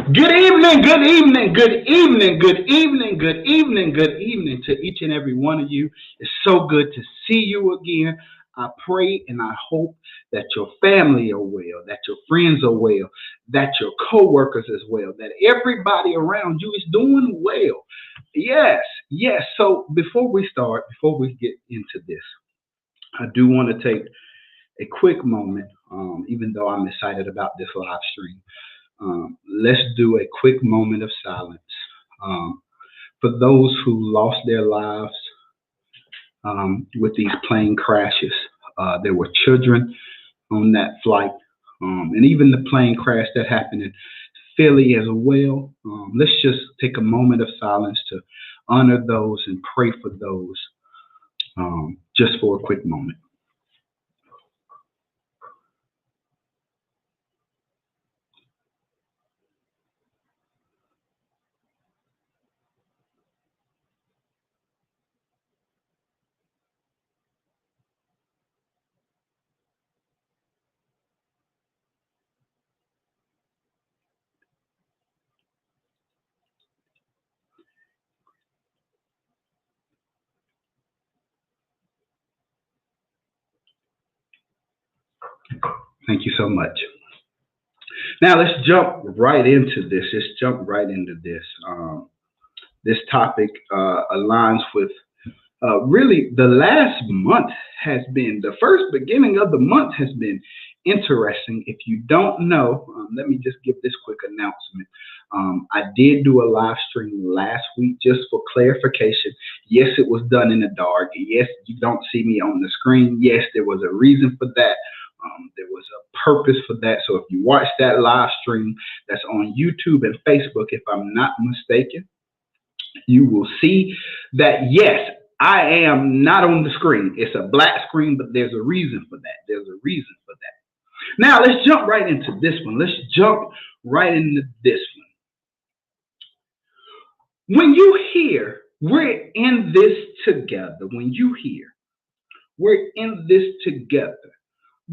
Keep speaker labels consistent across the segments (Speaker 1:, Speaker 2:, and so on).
Speaker 1: Good evening, good evening, good evening, good evening, good evening, good evening to each and every one of you. It's so good to see you again. I pray and I hope that your family are well, that your friends are well, that your co-workers as well, that everybody around you is doing well. Yes, yes. So before we get into this, I do want to take a quick moment, even though I'm excited about this live stream. Let's do a quick moment of silence um, for those who lost their lives with these plane crashes. There were children on that flight, and even the plane crash that happened in Philly as well. Let's just take a moment of silence to honor those and pray for those just for a quick moment. Thank you so much. Now let's jump right into this. Let's jump right into this. This topic aligns with really the last month has been the first beginning of the month has been interesting. If you don't know, let me just give this quick announcement. I did do a live stream last week just for clarification. Yes, it was done in the dark. Yes, you don't see me on the screen. Yes, there was a reason for that. There was a purpose for that. So if you watch that live stream that's on YouTube and Facebook, if I'm not mistaken, you will see that yes, I am not on the screen. It's a black screen, but there's a reason for that. There's a reason for that. Now let's jump right into this one. Let's jump right into this one. When you hear we're in this together, when you hear we're in this together,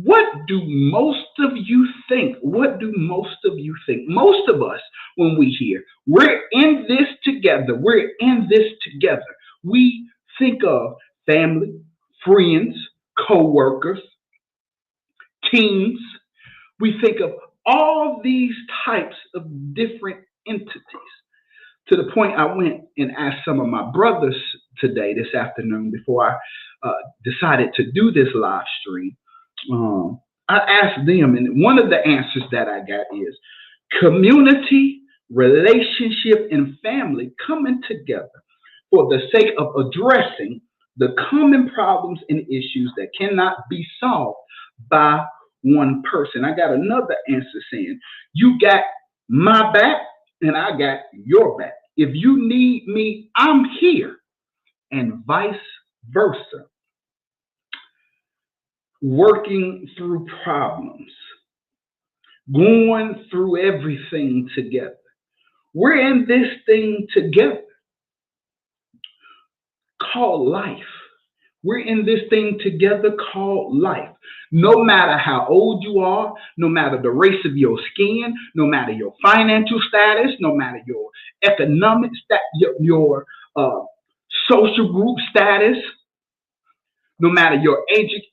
Speaker 1: what do most of you think? What do most of you think? Most of us, when we hear we're in this together, we're in this together, we think of family, friends, co workers, teams. We think of all these types of different entities. To the point I went and asked some of my brothers today, this afternoon, before I decided to do this live stream. I asked them, and one of the answers that I got is community, relationship, and family coming together for the sake of addressing the common problems and issues that cannot be solved by one person. I got another answer saying, you got my back and I got your back. If you need me, I'm here, and vice versa. Working through problems, going through everything together. We're in this thing together called life. We're in this thing together called life. No matter how old you are, no matter the race of your skin, no matter your financial status, no matter your economic your social group status, no matter your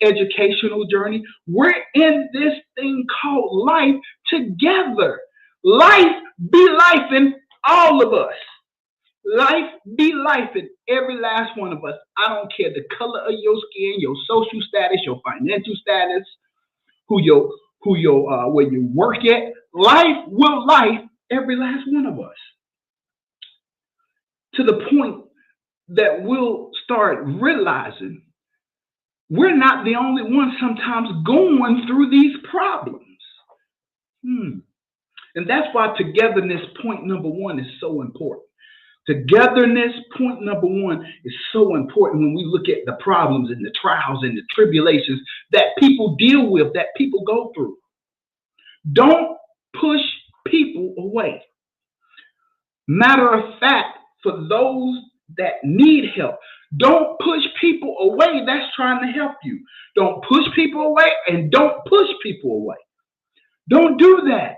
Speaker 1: educational journey, we're in this thing called life together. Life be life in all of us. Life be life in every last one of us. I don't care the color of your skin, your social status, your financial status, who your where you work at. Life will life every last one of us. To the point that we'll start realizing we're not the only ones sometimes going through these problems. Hmm. And that's why togetherness, point number one, is so important. Togetherness, point number one, is so important when we look at the problems and the trials and the tribulations that people deal with, that people go through. Don't push people away. Matter of fact, for those that need help, don't push people away that's trying to help you. Don't push people away and don't push people away. Don't do that.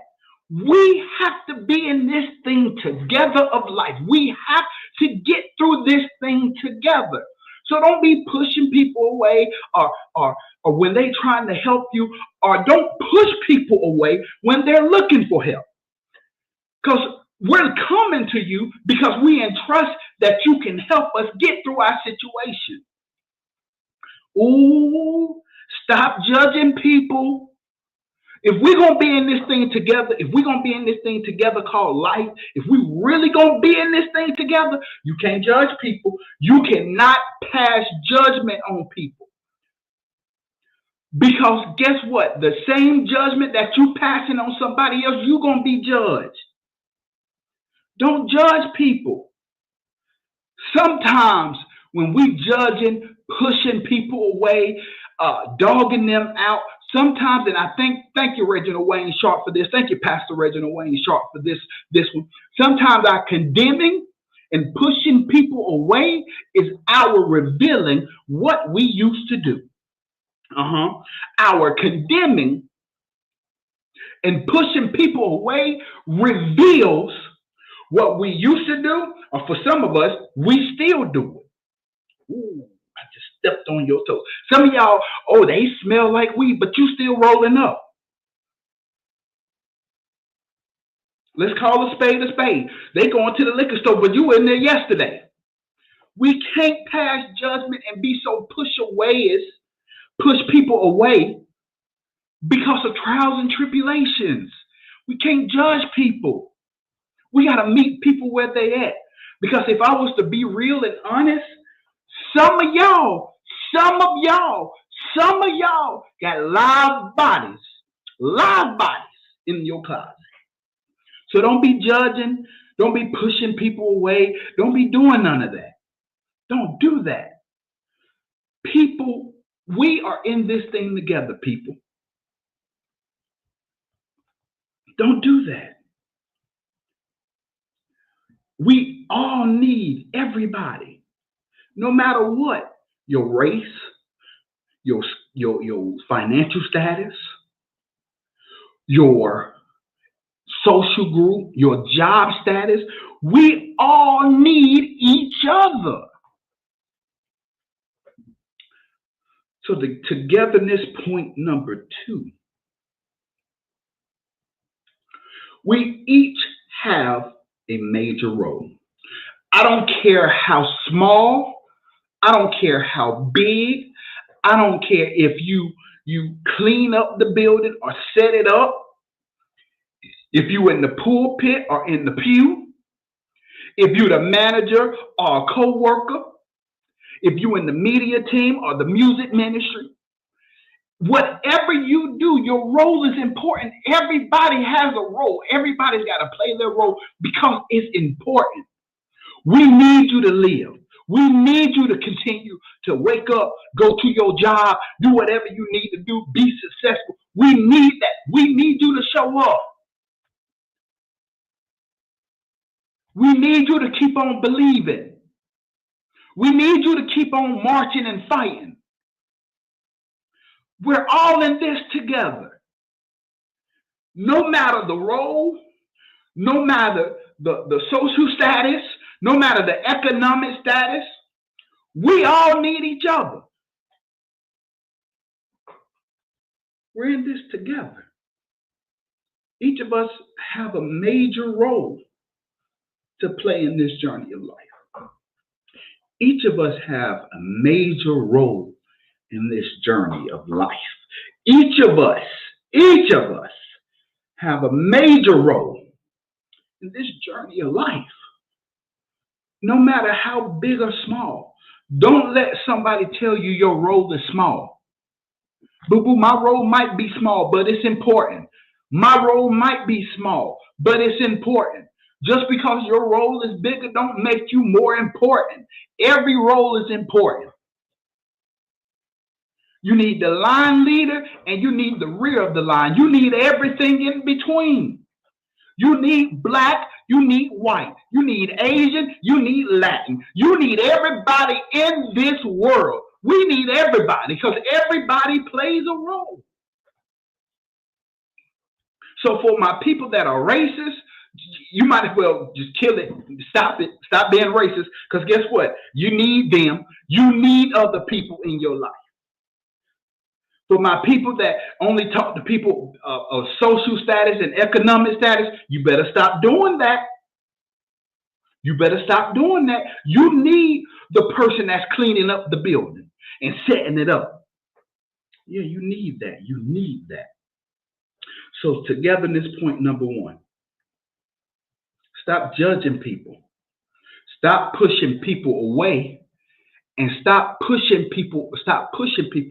Speaker 1: We have to be in this thing together of life. We have to get through this thing together. So don't be pushing people away or when they trying to help you, or don't push people away when they're looking for help. Because we're coming to you because we entrust that you can help us get through our situation. Ooh, stop judging people. If we're going to be in this thing together, if we're going to be in this thing together called life, if we really going to be in this thing together, you can't judge people. You cannot pass judgment on people. Because guess what? The same judgment that you passing on somebody else, you're going to be judged. Don't judge people. Sometimes when we judging, pushing people away, dogging them out, sometimes, and I thank you, Reginald Wayne Sharp, for this. Thank you, Pastor Reginald Wayne Sharp, for this one. Sometimes our condemning and pushing people away is our revealing what we used to do. Our condemning and pushing people away reveals what we used to do, or for some of us, we still do it. Ooh, I just stepped on your toes. Some of y'all, oh, they smell like weed, but you still rolling up. Let's call a spade a spade. They going to the liquor store, but you were in there yesterday. We can't pass judgment and be so push people away because of trials and tribulations. We can't judge people. We got to meet people where they at. Because if I was to be real and honest, some of y'all got live bodies in your closet. So don't be judging. Don't be pushing people away. Don't be doing none of that. Don't do that. People, we are in this thing together, people. Don't do that. We all need everybody, no matter what, your race, your financial status, your social group, your job status. We all need each other. So the togetherness point number 2. We each have a major role. I don't care how small, I don't care how big, I don't care if you clean up the building or set it up, if you in the pulpit or in the pew, if you're the manager or a co-worker, if you're in the media team or the music ministry. Whatever you do, your role is important. Everybody has a role. Everybody's got to play their role because it's important. We need you to live. We need you to continue to wake up, go to your job, do whatever you need to do, be successful. We need that. We need you to show up. We need you to keep on believing. We need you to keep on marching and fighting. We're all in this together. No matter the role, no matter the social status, no matter the economic status, we all need each other. We're in this together. Each of us have a major role to play in this journey of life. Each of us have a major role in this journey of life. Each of us have a major role in this journey of life. No matter how big or small. Don't let somebody tell you your role is small. Boo-boo, my role might be small, but it's important. My role might be small, but it's important. Just because your role is bigger don't make you more important. Every role is important. You need the line leader and you need the rear of the line. You need everything in between. You need black, you need white, you need Asian, you need Latin. You need everybody in this world. We need everybody because everybody plays a role. So for my people that are racist, you might as well just kill it. Stop it. Stop being racist. Because guess what? You need them. You need other people in your life. For my people that only talk to people of social status and economic status, you better stop doing that. You better stop doing that. You need the person that's cleaning up the building and setting it up. Yeah, you need that. You need that. So togetherness, point number one. Stop judging people. Stop pushing people away and stop pushing people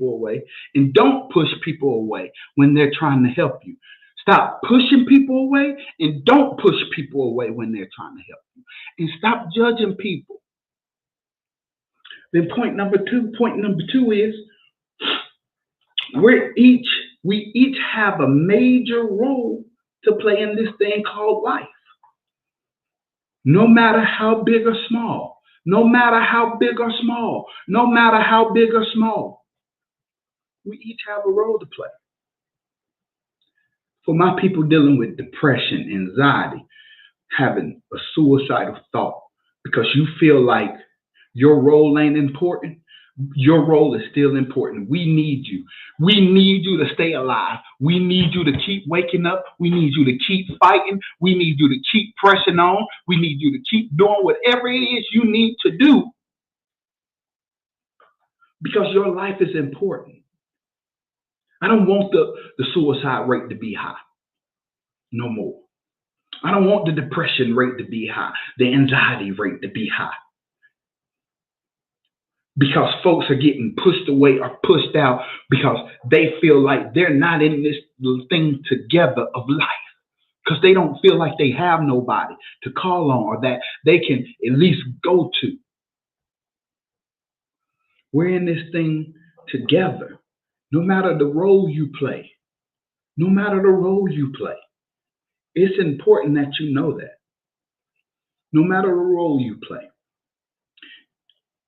Speaker 1: away and don't push people away when they're trying to help you. Stop pushing people away and don't push people away when they're trying to help you. And stop judging people. Then point number two is we each have a major role to play in this thing called life. No matter how big or small, no matter how big or small, no matter how big or small, we each have a role to play. For my people dealing with depression, anxiety, having a suicidal thought because you feel like your role ain't important, your role is still important. We need you. We need you to stay alive. We need you to keep waking up. We need you to keep fighting. We need you to keep pressing on. We need you to keep doing whatever it is you need to do because your life is important. I don't want the suicide rate to be high no more. I don't want the depression rate to be high, the anxiety rate to be high. Because folks are getting pushed away or pushed out because they feel like they're not in this thing together of life. Because they don't feel like they have nobody to call on or that they can at least go to. We're in this thing together. No matter the role you play, no matter the role you play, it's important that you know that. No matter the role you play,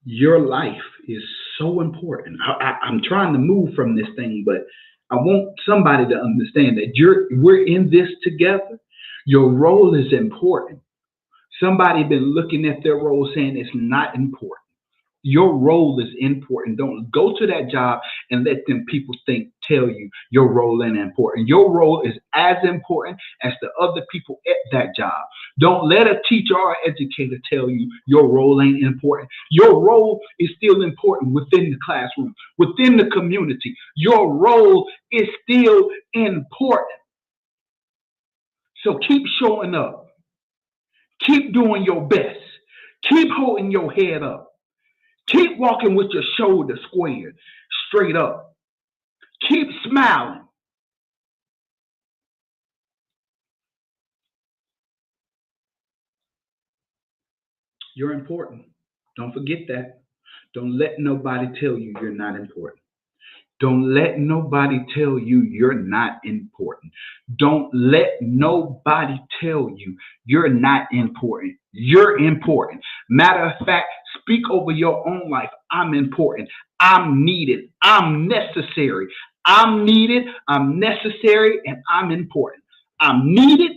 Speaker 1: your life is so important. I'm trying to move from this thing, but I want somebody to understand that we're in this together. Your role is important. Somebody been looking at their role saying it's not important. Your role is important. Don't go to that job and let them people tell you your role ain't important. Your role is as important as the other people at that job. Don't let a teacher or educator tell you your role ain't important. Your role is still important within the classroom, within the community. Your role is still important. So keep showing up. Keep doing your best. Keep holding your head up. Keep walking with your shoulders squared, straight up. Keep smiling. You're important. Don't forget that. Don't let nobody tell you you're not important. Don't let nobody tell you you're not important. Don't let nobody tell you you're not important. You're important. Matter of fact, speak over your own life. I'm important. I'm needed. I'm necessary. I'm needed. I'm necessary. And I'm important. I'm needed.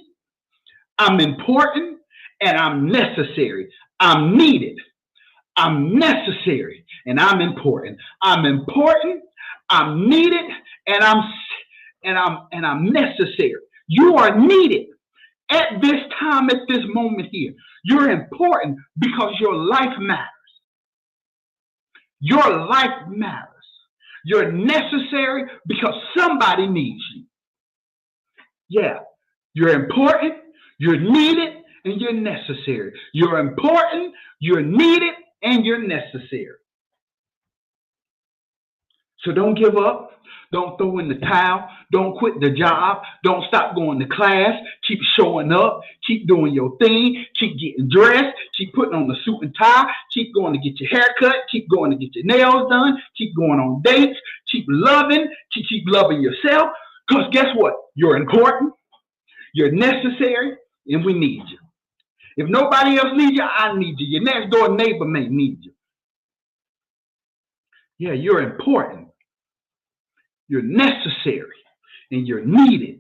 Speaker 1: I'm important. And I'm necessary. I'm needed. I'm necessary. And I'm important. I'm important. I'm needed, and I'm necessary. You are needed at this time, at this moment here. You're important because your life matters. Your life matters. You're necessary because somebody needs you. Yeah, you're important, you're needed, and you're necessary. You're important, you're needed, and you're necessary. So don't give up. Don't throw in the towel. Don't quit the job. Don't stop going to class. Keep showing up. Keep doing your thing. Keep getting dressed. Keep putting on the suit and tie. Keep going to get your hair cut. Keep going to get your nails done. Keep going on dates. Keep loving. Keep loving yourself. Because guess what? You're important. You're necessary. And we need you. If nobody else needs you, I need you. Your next door neighbor may need you. Yeah, you're important. You're necessary and you're needed.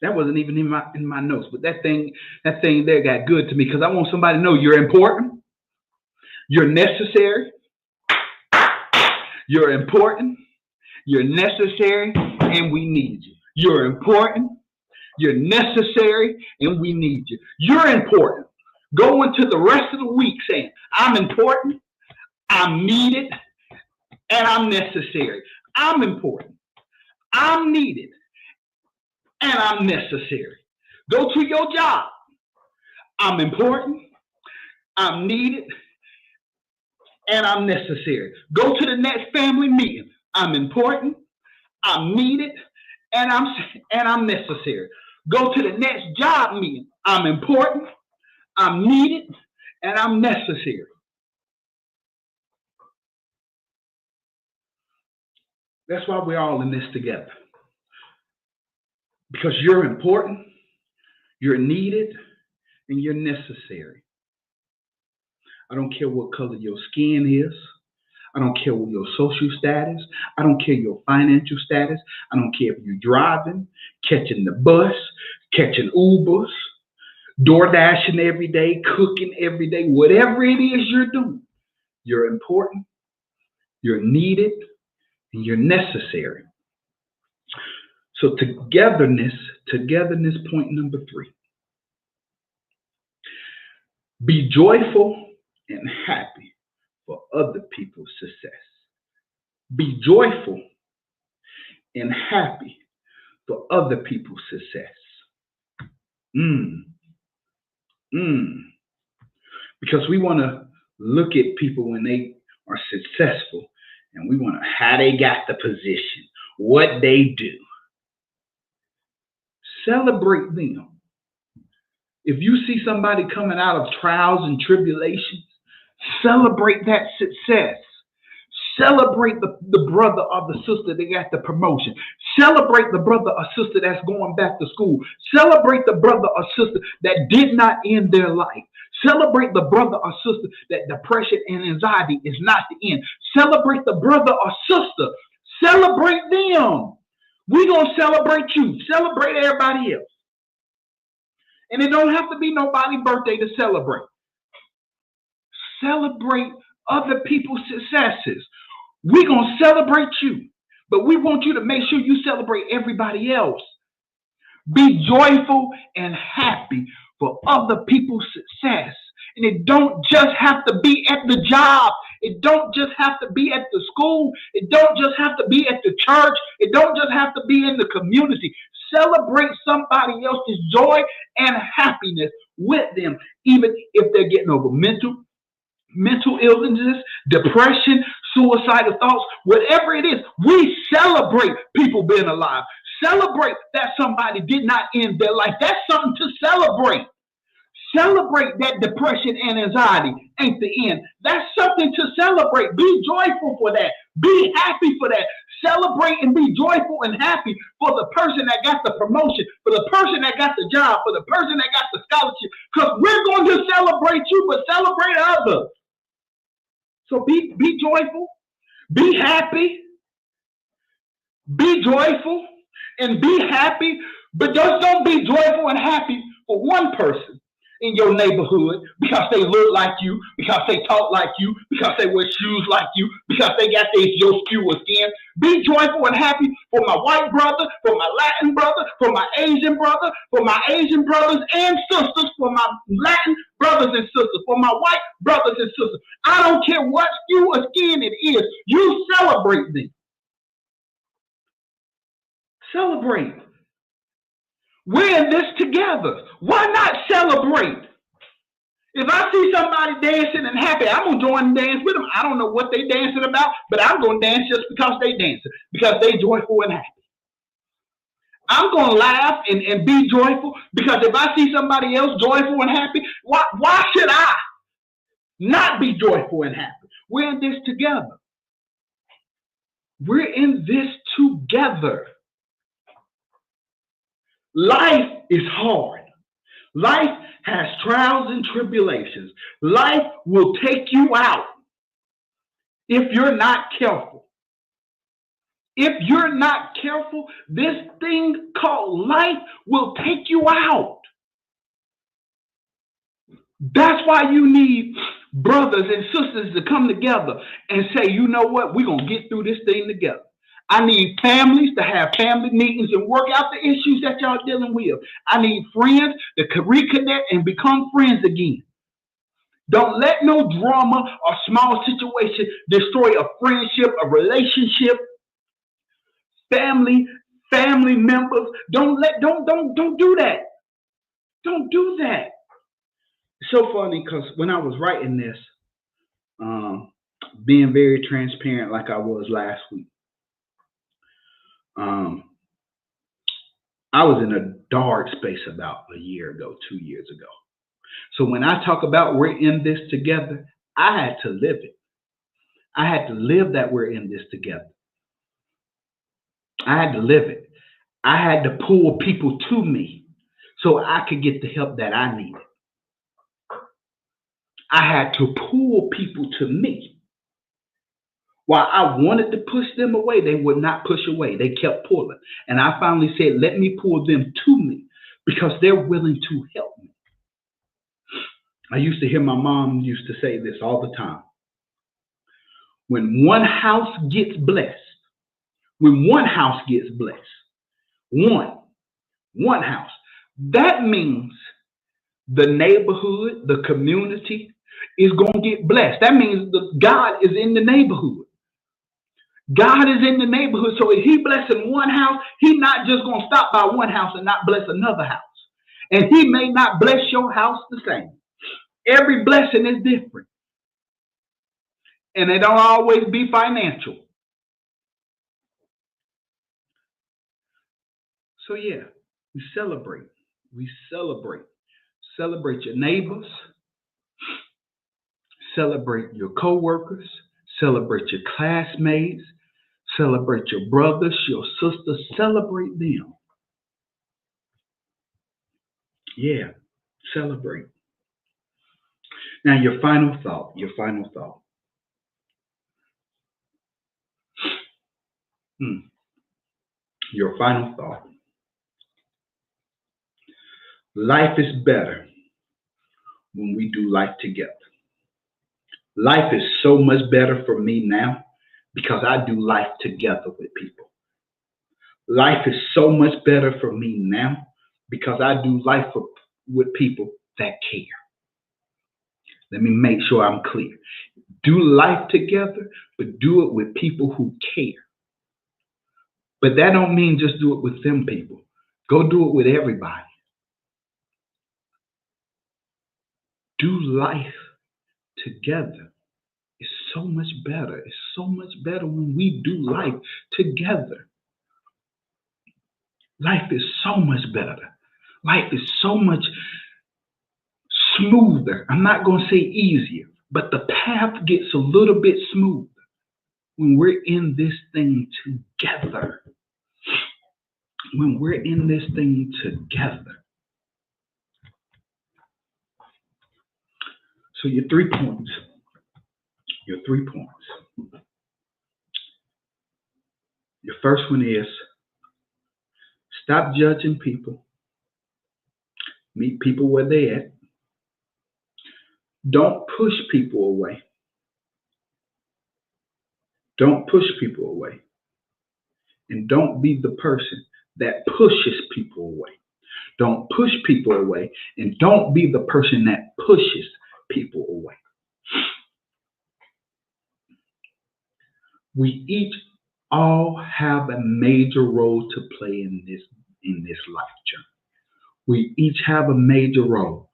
Speaker 1: That wasn't even in my notes, but that thing there got good to me because I want somebody to know you're important, you're necessary, you're important, you're necessary, and we need you. You're important, you're necessary, and we need you. You're important. Go into the rest of the week saying, I'm important, I'm needed, and I'm necessary. I'm important, I'm needed, and I'm necessary. Go to your job. I'm important, I'm needed, and I'm necessary. Go to the next family meeting. I'm important, I'm needed, and I'm necessary. Go to the next job meeting. I'm important, I'm needed, and I'm necessary. That's why we're all in this together. Because you're important, you're needed, and you're necessary. I don't care what color your skin is. I don't care what your social status. I don't care your financial status. I don't care if you're driving, catching the bus, catching Ubers, door dashing every day, cooking every day, whatever it is you're doing. You're important, you're needed, and you're necessary. So togetherness, point number 3. Be joyful and happy for other people's success. Be joyful and happy for other people's success. Because we want to look at people when they are successful and we want to how they got the position, what they do. Celebrate them. If you see somebody coming out of trials and tribulations, celebrate that success. Celebrate the brother or the sister that got the promotion. Celebrate the brother or sister that's going back to school. Celebrate the brother or sister that did not end their life. Celebrate the brother or sister that depression and anxiety is not the end. Celebrate the brother or sister. Celebrate them. We're going to celebrate you. Celebrate everybody else. And it don't have to be nobody's birthday to celebrate. Celebrate other people's successes. We're going to celebrate you, but we want you to make sure you celebrate everybody else. Be joyful and happy for other people's success. And it don't just have to be at the job. It don't just have to be at the school. It don't just have to be at the church. It don't just have to be in the community. Celebrate somebody else's joy and happiness with them, even if they're getting over mental illnesses, depression, suicidal thoughts, whatever it is. We celebrate people being alive. Celebrate that somebody did not end their life. That's something to celebrate. Celebrate that depression and anxiety ain't the end. That's something to celebrate. Be joyful for that. Be happy for that. Celebrate and be joyful and happy for the person that got the promotion, for the person that got the job, for the person that got the scholarship. Because we're going to celebrate you, but celebrate others. So be joyful, be happy, be joyful, and be happy. But just don't be joyful and happy for one person in your neighborhood because they look like you, because they talk like you, because they wear shoes like you, because they got your skewer skin. Be joyful and happy for my white brother, for my Latin brother, for my Asian brother, for my Asian brothers and sisters, for my Latin brothers and sisters, for my white brothers and sisters. I don't care what skewer skin it is. You celebrate them. Celebrate. We're in this together. Why not celebrate? If I see somebody dancing and happy, I'm going to join and dance with them. I don't know what they dancing about, but I'm going to dance just because they dancing, because they joyful and happy. I'm going to laugh and be joyful because if I see somebody else joyful and happy, why should I not be joyful and happy? We're in this together. We're in this together. Life is hard. Life has trials and tribulations. Life will take you out if you're not careful. If you're not careful, this thing called life will take you out. That's why you need brothers and sisters to come together and say, you know what, we're going to get through this thing together. I need families to have family meetings and work out the issues that y'all dealing with. I need friends to reconnect and become friends again. Don't let no drama or small situation destroy a friendship, a relationship, family, family members. Don't do that. Don't do that. It's so funny because when I was writing this, being very transparent like I was last week, I was in a dark space about a year ago, 2 years ago. So when I talk about we're in this together, I had to live it. I had to live that we're in this together. I had to live it. I had to pull people to me so I could get the help that I needed. I had to pull people to me. While I wanted to push them away, they would not push away. They kept pulling. And I finally said, let me pull them to me because they're willing to help me. I used to hear my mom used to say this all the time. When one house gets blessed, one house, that means the neighborhood, the community is going to get blessed. That means God is in the neighborhood. God is in the neighborhood. So if he blessing one house, he's not just going to stop by one house and not bless another house. And he may not bless your house the same. Every blessing is different. And it don't always be financial. So yeah, we celebrate. We celebrate. Celebrate your neighbors. Celebrate your coworkers. Celebrate your classmates. Celebrate your brothers, your sisters. Celebrate them. Yeah, celebrate. Now your final thought. Your final thought. Your final thought. Life is better when we do life together. Life is so much better for me now because I do life together with people. Life is so much better for me now because I do life with people that care. Let me make sure I'm clear. Do life together, but do it with people who care. But that don't mean just do it with them people. Go do it with everybody. Do life together. It's so much better. It's so much better when we do life together. Life is so much better. Life is so much smoother. I'm not going to say easier, but the path gets a little bit smoother when we're in this thing together. When we're in this thing together. So your 3 points. Your 3 points. Your first one is stop judging people. Meet people where they're at. Don't push people away. Don't push people away. And don't be the person that pushes people away. Don't push people away. And don't be the person that pushes people away. We each all have a major role to play in this life journey. We each have a major role.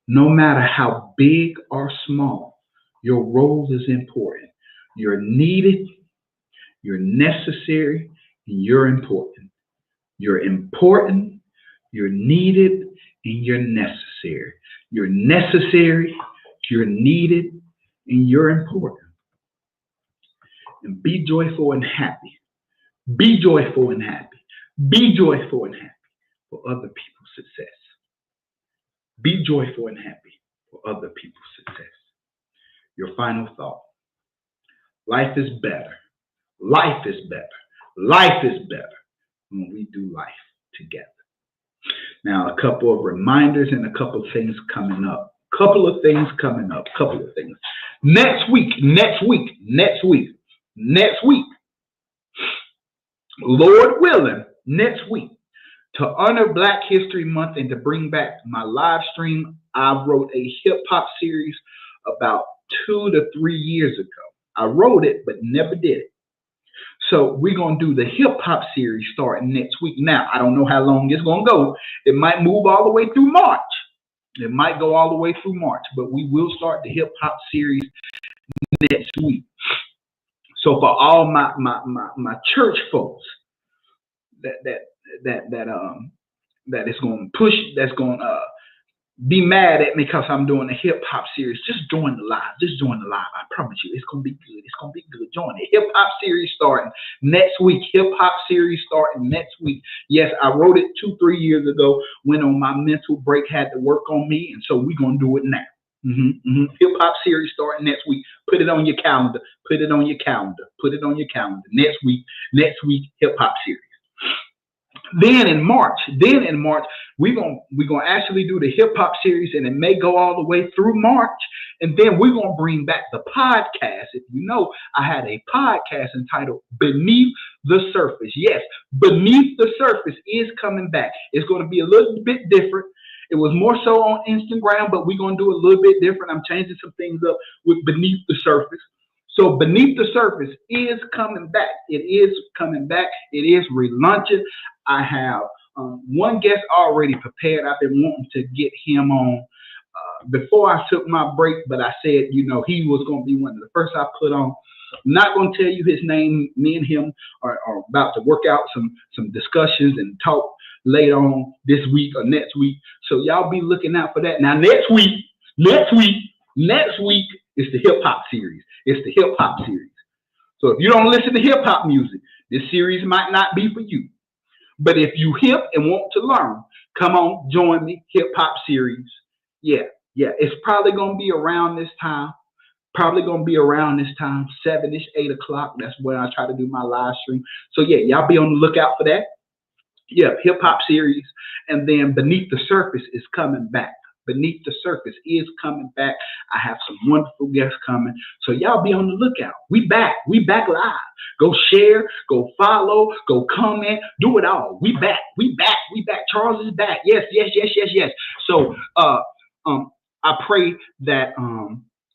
Speaker 1: No matter how big or small, your role is important. You're needed, you're necessary, and you're important. You're important, you're needed, and you're necessary. You're necessary, you're needed, and you're important. And be joyful and happy. Be joyful and happy. Be joyful and happy for other people's success. Be joyful and happy for other people's success. Your final thought. Life is better. Life is better. Life is better when we do life together. Now, a couple of reminders and a couple of things coming up. Couple of things coming up. Couple of things. Next week, Lord willing, next week, to honor Black History Month and to bring back my live stream, I wrote a hip hop series about 2 to 3 years ago. I wrote it, but never did it. So we're going to do the hip hop series starting next week. Now, I don't know how long it's going to go. It might move all the way through March. It might go all the way through March, but we will start the hip hop series next week. So for all my church folks that is going to push, that's going to be mad at me because I'm doing a hip hop series, just join the live. Just join the live. I promise you, it's going to be good. It's going to be good. Join it. Hip hop series starting next week. Hip hop series starting next week. Yes, I wrote it 2-3 years ago. Went on my mental break, had to work on me, and so we're going to do it now. Hip hop series starting next week. Put it on your calendar. Put it on your calendar. Put it on your calendar. Next week, hip hop series. Then in March, we're gonna actually do the hip hop series, and it may go all the way through March. And then we're gonna bring back the podcast. If you know, I had a podcast entitled Beneath the Surface. Yes, Beneath the Surface is coming back. It's gonna be a little bit different. It was more so on Instagram, but we're gonna do a little bit different. I'm changing some things up with Beneath the Surface. So Beneath the Surface is coming back. It is coming back. It is relaunching. I have one guest already prepared. I've been wanting to get him on before I took my break, but I said, he was going to be one of the first I put on. I'm not going to tell you his name. Me and him are about to work out some discussions and talk later on this week or next week. So y'all be looking out for that. Now next week is the hip hop series. It's the hip hop series. So if you don't listen to hip hop music, this series might not be for you. But if you hip and want to learn, come on, join me, hip hop series. Yeah. It's probably going to be around this time. 7-ish, 8 o'clock. That's when I try to do my live stream. So yeah, y'all be on the lookout for that. Yeah, hip hop series. And then Beneath the Surface is coming back. Beneath the Surface is coming back. I have some wonderful guests coming. So y'all be on the lookout. We back live. Go share, go follow, go comment, do it all. We back. Charles is back. Yes. So I pray that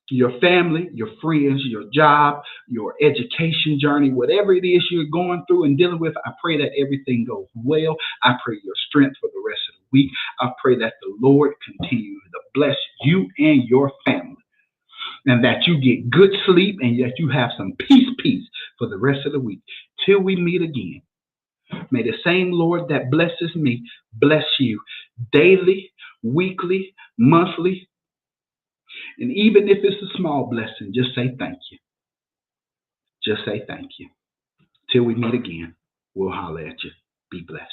Speaker 1: your family, your friends, your job, your education journey, whatever it is you're going through and dealing with, I pray that everything goes well. I pray your strength for the rest of the week. I pray that the Lord continue to bless you and your family, and that you get good sleep and that you have some peace for the rest of the week. Till we meet again, may the same Lord that blesses me bless you daily, weekly, monthly. And even if it's a small blessing, just say thank you. Just say thank you. Till we meet again, we'll holler at you. Be blessed.